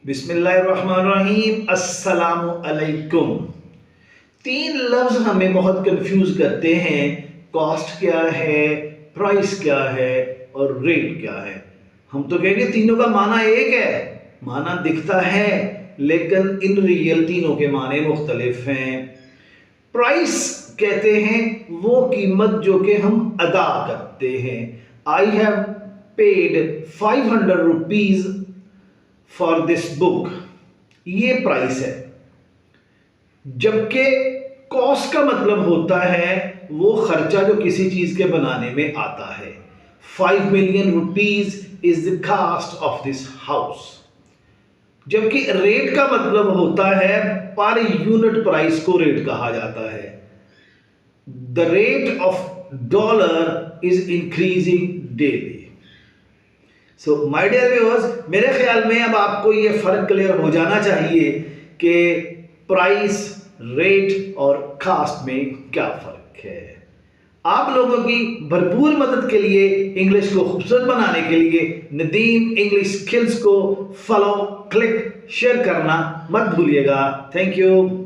बिस्मिल्लाहिर्रहमानिर्रहीम, अस्सलामु अलैकुम। तीन लफ्ज हमें बहुत कंफ्यूज करते हैं। कॉस्ट क्या है, प्राइस क्या है और रेट क्या है। हम तो कहेंगे तीनों का माना एक है, माना दिखता है, लेकिन इन रियल तीनों के माने मुख्तलिफ हैं। प्राइस कहते हैं वो कीमत जो कि हम अदा करते हैं। I have paid 500 rupees for this book, ये प्राइस है। जबकि कॉस्ट का मतलब होता है वो खर्चा जो किसी चीज के बनाने में आता है। 5 million rupees is the cost of this house. जबकि रेट का मतलब होता है पर यूनिट प्राइस को रेट कहा जाता है। The rate of dollar is increasing daily. So my dear viewers, मेरे ख्याल में अब आपको ये फर्क क्लियर हो जाना चाहिए कि प्राइस, रेट और कास्ट में क्या फर्क है। आप लोगों की भरपूर मदद के लिए, इंग्लिश को खूबसूरत बनाने के लिए नदीम इंग्लिश स्किल्स को फॉलो, क्लिक, शेयर करना मत भूलिएगा। Thank you.